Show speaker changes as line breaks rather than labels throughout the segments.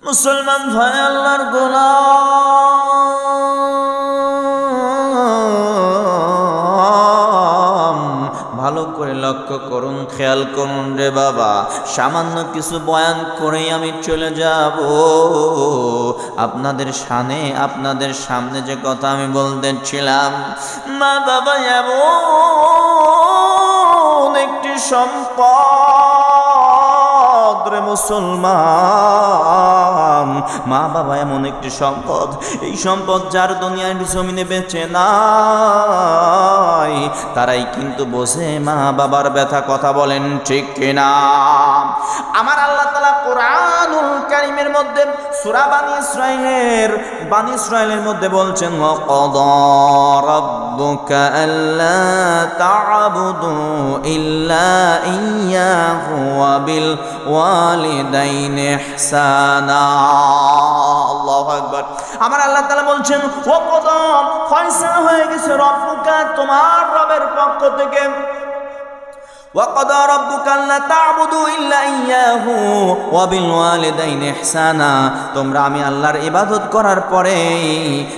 মুসলমান ভাই, আল্লাহর গোলাম, ভালো করে লক্ষ্য করুন, খেয়াল করুন রে বাবা। সামান্য কিছু বয়ান করেই আমি চলে যাব। আপনাদের আপনাদের সামনে যে কথা আমি বলতেছিলাম, মা বাবা এমন একটি সম্পদ রে মুসলমান। মা বাবা এমন একটি সম্পদ, এই সম্পদ যার দুনিয়ার জমিনে বেঁচে নাই তারাই কিন্তু বোঝে মা বাবার ব্যথা। কথা বলেন ঠিক কিনা? আমার আল্লাহ তাআলা কোরআনুল কারীমের মধ্যে সূরা বানী ইসরাঈলের মধ্যে বলছেন, ওয়াকাদা রাব্বুকা আল্লা তা'বুদু ইল্লা ইয়্যাহু ওয়া বিল ওয়ালিদাইনি ইহসানা। আল্লাহু আকবার। আমার আল্লাহ তাআলা বলছেন, ওয়াকাদা, ফয়সালা হয়ে গেছে, রব্বুকা, তোমার রবের পক্ষ থেকে, ওয়াকাদা রাব্বুকা আল্লা তা'বুদু ইল্লা ইয়্যাহু ওয়া বিল ওয়ালিদাইনি ইহসানা। তোমরা আমি আল্লাহর ইবাদত করার পরে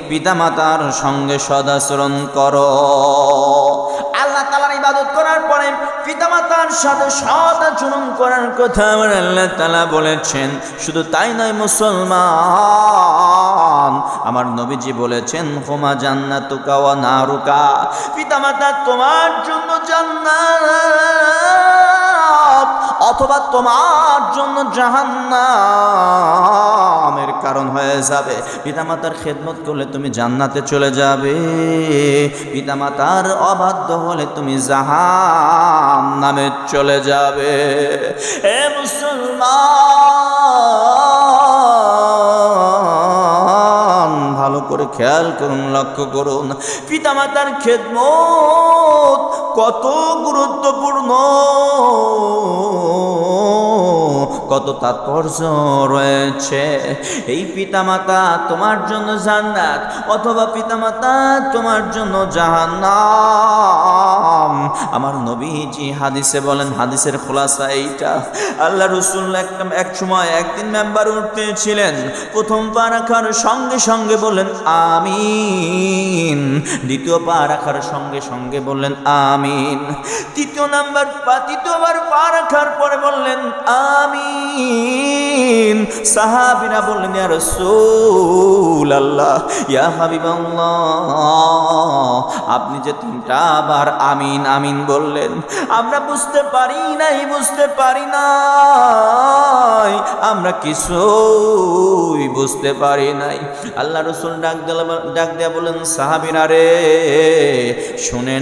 পিতামাতার সঙ্গে সদাচরণ করো। আল্লাহ তাআলার ইবাদত করার পরে পিতামাতার সাথে সদাচরণ করার কথা আমার আল্লাহ তাআলা বলেছেন। শুধু তাই নয় মুসলমান, আমার নবীজি বলেছেন, হুমা জান্নাতুকা ওয়া নারুকা, পিতামাতা তোমার জন্য জান্নাত অথবা তোমার জন্য জাহান্নামের কারণ হয়ে যাবে। পিতামাতার খেদমত করলে তুমি জান্নাতে চলে যাবে, পিতামাতার অবাধ্য হলে তুমি জাহান্নামে চলে যাবে। এ মুসলমান, ভালো করে খেয়াল করুন, লক্ষ্য করুন, পিতামাতার খেদমত কত গুরুত্বপূর্ণ, কত তাৎপর্য রয়েছে। এই পিতামাতা তোমার জন্য জান্নাত অথবা পিতামাতা তোমার জন্য জাহান্নাম। আমার নবীজি হাদিসে বলেন, হাদিসের খোলাসা এইটা, আল্লাহ রাসূল এক সময় একদিন মেম্বারে উঠতেছিলেন, প্রথম পা রাখার সঙ্গে সঙ্গে বললেন আমিন, দ্বিতীয় পা রাখার সঙ্গে সঙ্গে বললেন আমিন, তৃতীয়বার পা রাখার পরে বললেন আমিন। সাহাবীরা বললেন, ইয়া রাসূলুল্লাহ, ইয়া হাবিবাল্লাহ, আপনি যে তিনটা বার আমিন আমিন বললেন, আমরা বুঝতে পারি নাই, আমরা কিছুই বুঝতে পারি নাই। আল্লাহ রাসূল ডাক দিয়া বলেন, সাহাবীরা রে, শুনে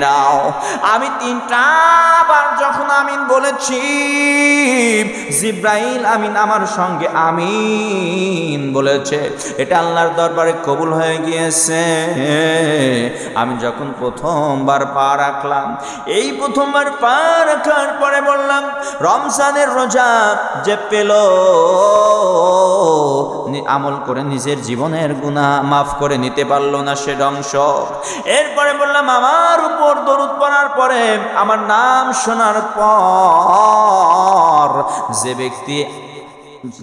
নাও, আমি তিনটা বার যখন আমিন বলেছি, জিবরাইল আমিন আমার সঙ্গে আমিন বলেছে, এটা আল্লাহর দরবারে কবুল হয়ে গিয়েছে। আমি যখন প্রথমবার পা রাখলাম, এই প্রথমবার পা রাখার পরে বললাম, রমজানের রোজা যে পেল, আমল করে নিজের জীবনের গুনাহ মাফ করে নিতে পারলো না, সে ধ্বংস। এরপরে বললাম, আমার উপর দরুদ পড়ার পরে, আমার নাম শোনার পর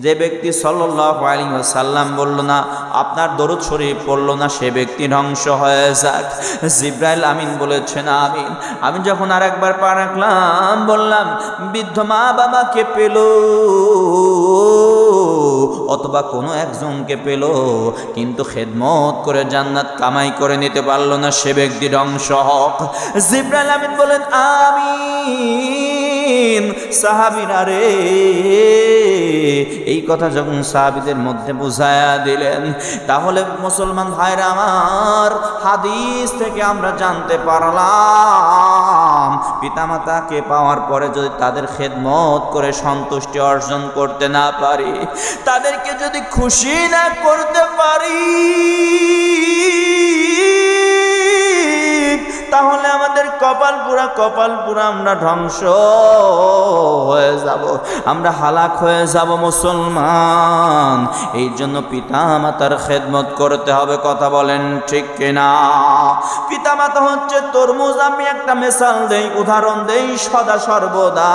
যে ব্যক্তি সাল্লাল্লাহু আলাইহি ওয়াসাল্লাম বলল না, আপনার দরুদ শরীফ পড়ল না, সে ব্যক্তি ধ্বংস হয়ে যাক। জিবরাইল আমিন বলেছেন আমিন। আমি যখন আরেকবার পা রাখলাম, বললাম, বৃদ্ধ মা বাবাকে পেল অথবা কোনো একজনকে পেল, কিন্তু খেদমত করে জান্নাত কামাই করে নিতে পারল না, সে ব্যক্তি ধ্বংস হোক। জিবরাইল আমিন বলেন আমিন। সাহাবীরা রে, এই কথা যখন সাহাবীদের মধ্যে বুঝায়া দিলেন, তাহলে মুসলমান ভাইরা আমার, হাদিস থেকে আমরা জানতে পারলাম, পিতামাতাকে পাওয়ার পরে যদি তাদের খেদমত করে সন্তুষ্টি অর্জন করতে না পারি, তাদেরকে যদি খুশি না করতে পারি, তাহলে আমাদের কপাল পুরা আমরা ধ্বংস হয়ে যাব, আমরা হালাক হয়ে যাব মুসলমান। এই জন্য পিতা মাতার খেদমত করতে হবে। কথা বলেন ঠিক কিনা? পিতা মাতা হচ্ছে তরমুজ। আমি একটা মিসাল দেই, উদাহরণ দেই, সদা সর্বদা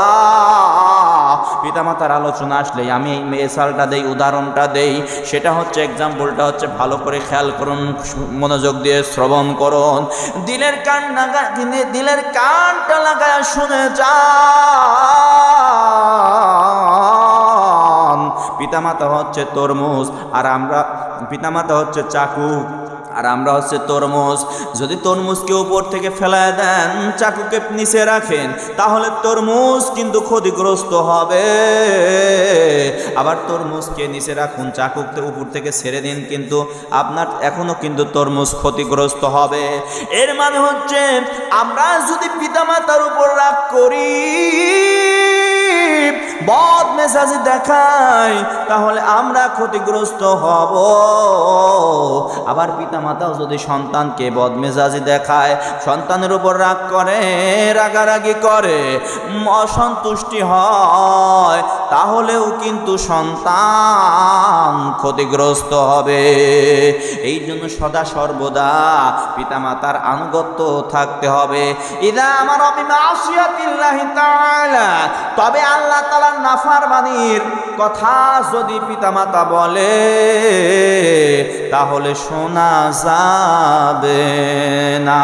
পিতামাতার আলোচনা আসলে আমি এই মেসালটা দেই, উদাহরণটা দেই, সেটা হচ্ছে এক্সাম্পলটা হচ্ছে ভালো করে খেয়াল করুন, মনোযোগ দিয়ে শ্রবণ করুন, দিলের কানটা লাগায় শুনে যান। পিতামাতা হচ্ছে তরমুজ আর আমরা, পিতামাতা হচ্ছে চাকু আর আমরা হচ্ছে তরমুজ। যদি তরমুজকে উপর থেকে ফেলায় দেন, চাকুকে নিচে রাখেন, তাহলে তরমুজ কিন্তু ক্ষতিগ্রস্ত হবে। আবার তরমুজকে নিচে রাখুন, চাকুকে উপর থেকে ছেড়ে দিন, কিন্তু আপনার এখনো কিন্তু তরমুজ ক্ষতিগ্রস্ত হবে। এর মানে হচ্ছে আমরা যদি পিতামাতার উপর রাগ করি, বদ মেজাজি দেখাই, তাহলে আমরা ক্ষতিগ্রস্ত হব। আবার পিতামাতাও যদি সন্তানকে বদমেজাজি দেখায়, সন্তানের উপর রাগ করে, রাগারাগি করে, অসন্তুষ্টি হয়, তাহলেও কিন্তু সন্তান ক্ষতিগ্রস্ত হবে। এই জন্য সদা সর্বদা পিতামাতার আনুগত্য থাকতে হবে। ইদা আমারা বিমাসিয়াতিল্লাহি তাআলা, তবে আল্লাহ তাআলার নাফরমানির কথা যদি পিতামাতা বলে, তাহলে শোনা যাবে না।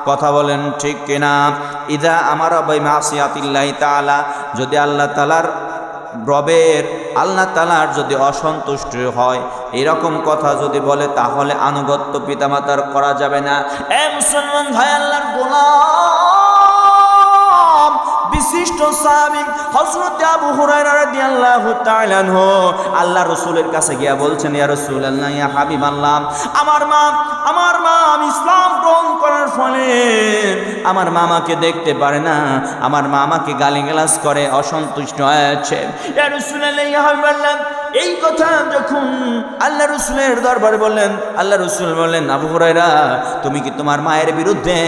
কথা বলেন ঠিক কিনা? ইদা আমারা বিমাসিয়াতিল্লাহি তাআলা, যদি আল্লাহ তাআলার রবের, আল্লাহ তাআলার যদি অসন্তুষ্ট হয়, এরকম কথা যদি বলে, তাহলে আনুগত্য পিতামাতার করা যাবে না। এ মুসলমান ভাই, আল্লাহর গোলাম বিশিষ্ট সাহাবী হযরত আবু হুরায়রা রাদিয়াল্লাহু তাআলা আনহু আল্লাহ রাসূলের কাছে গিয়া বলছেন, ইয়া রাসূলুল্লাহ, ইয়া হাবিবাল্লাহ, আমার মা আমি ইসলাম গ্রহণ করার ফলে আমার মামাকে দেখতে পারে না, আমার মামাকে গালিগালাজ করে, অসন্তুষ্ট হয়েছে। ইয়া রাসূলুল্লাহ, ইয়া হাবিবাল্লাহ, এই কথা যখন আল্লাহ রাসূলের দরবারে বললেন, আল্লাহ রাসূল বললেন, আবু হুরায়রা, তুমি কি তোমার মায়ের বিরুদ্ধে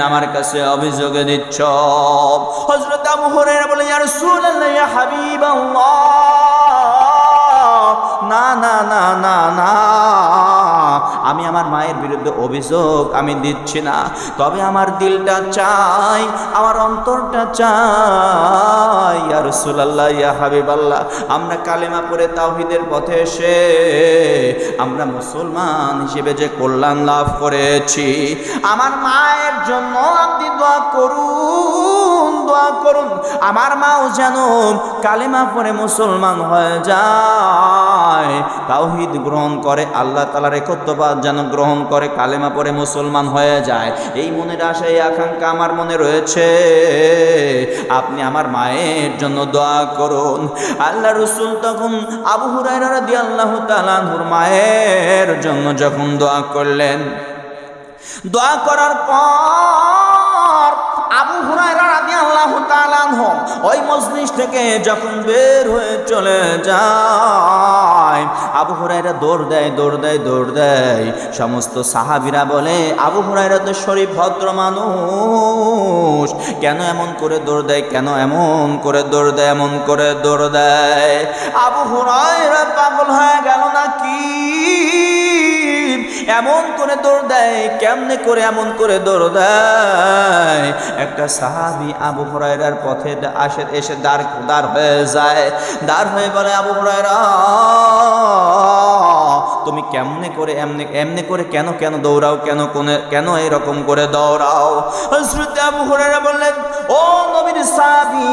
আমার কাছে অভিযোগ দিচ্ছ? হযরত আবু হুরায়রা বলেন, ইয়া রাসূলুল্লাহ, ইয়া হাবিবাল্লাহ, না না না না না, আমি আমার মায়ের বিরুদ্ধে অভিযোগ আমি দিচ্ছি না, তবে আমার দিলটা চাই, আমার অন্তরটা চাই। ইয়া রাসূলুল্লাহ, ইয়া হাবিবাল্লাহ, আমরা কালেমা পড়ে তাওহীদের পথে এসে আমরা মুসলমান হিসেবে যে কল্যাণ লাভ করেছি, আমার মায়ের জন্য আপনি দোয়া করুন, দোয়া করুন, আমার মাও যেন কালেমা পড়ে মুসলমান হয়ে যায়, তাওহীদ গ্রহণ করে, আল্লাহ তাআলার একত্ববাদ যেন গ্রহণ করে, কালেমা পড়ে মুসলমান হয়ে যায়। এই মনের আশা, এই আকাঙ্ক্ষা আমার মনে রয়েছে, আপনি আমার মায়ের জন্য দোয়া করুন। আল্লাহ রাসূল তখন আবু হুরায়রা রাদিয়াল্লাহু তাআলা আনহুর মায়ের জন্য যখন দোয়া করলেন, দোয়া করার পর আবু হুরায়রা রাদিয়াল্লাহু তাআলা আনহু ওই মজলিস থেকে যখন বের হয়ে চলে যায়, আবু হুরায়রা দৌড় দেয়। সমস্ত সাহাবীরা বলে, আবু হুরায়রা তো শরীফ ভদ্র মানুষ, কেন এমন করে দৌড় দেয়, কেন এমন করে দৌড় দেয়, এমন করে দৌড় দেয়? আবু হুরায়রা পাগল হয়ে গেল নাকি? এমন করে দৌড় দেয়, কেমনে করে এমন করে দৌড় দেয়? একটা সাহাবী আবু হুরায়রার পথে এসে দাঁড় হয়ে যায়, দাঁড় হয়ে বলে, আবু হুরায়রা, তুমি কেমনে করে এমনি করে কেন দৌড়াও, কেন এরকম করে দৌড়াও? হযরত আবু হুরায়রা বললেন, ও নবীর সাহাবী,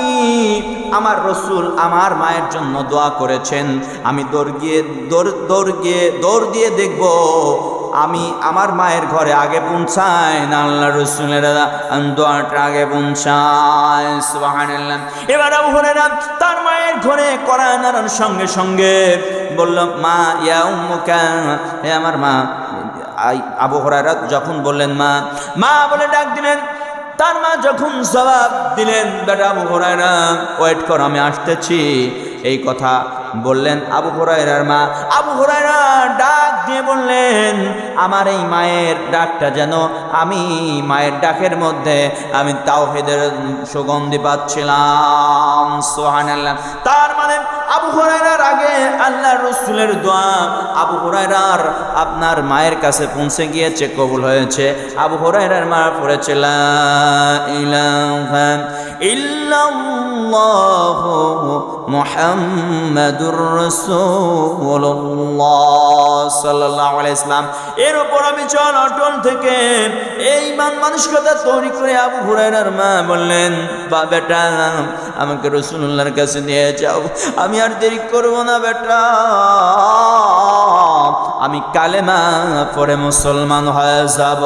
আমার রাসূল আমার মায়ের জন্য দোয়া করেছেন, আমি দৌড় দিয়ে দেখব আমি আমার মায়ের ঘরে আগে পৌঁছাই না আল্লাহ রাসূলের দোয়াটা আগে পৌঁছায়। সুবহানাল্লাহ। এবার আবু হুরায়রা তার মায়ের ঘরে কড়া নাড়ার সঙ্গে সঙ্গে বলল, মা ইয়া উম্মুকা, হে আমার মা। আবু হুরায়রা যখন বললেন মা বলে ডাক দিলেন, তার মা যখন জবাব দিলেন, বেটা আবু হুরায়রা ওয়েট কর, আমি আসতেছি, এই কথা বললেন আবু হুরায়রার মা। আবু হুরায়রা ডাক দিয়ে বললেন, আমার এই মায়ের ডাকটা যেন আমি মায়ের ডাকের মধ্যে আমি তাওহীদের সুগন্ধি পাচ্ছিলাম। সুবহানাল্লাহ। তার মানে আবু হুরায়রার আগে আল্লাহর রাসূলের দোয়া আবু হুরায়রার আপনার মায়ের কাছে পৌঁছে গিয়েছে, কবুল হয়েছে। আবু হুরায়রার মা পড়েছে, লা ইলাহা ইল্লাল্লাহু মুহাম্মাদুর রাসূলুল্লাহ সাল্লাল্লাহু আলাইহি ওয়াসাল্লাম। এর উপর আমি চল অটল থেকে এই ইমান মানসিকতা তৈরি করে আবু হুরায়রার মা বললেন, বা বেটা আমাকে রাসূলুল্লাহর কাছে নিয়ে যাও, আমি আর দেরি করব না বেটা, আমি কালেমা পড়ে মুসলমান হয়ে যাব।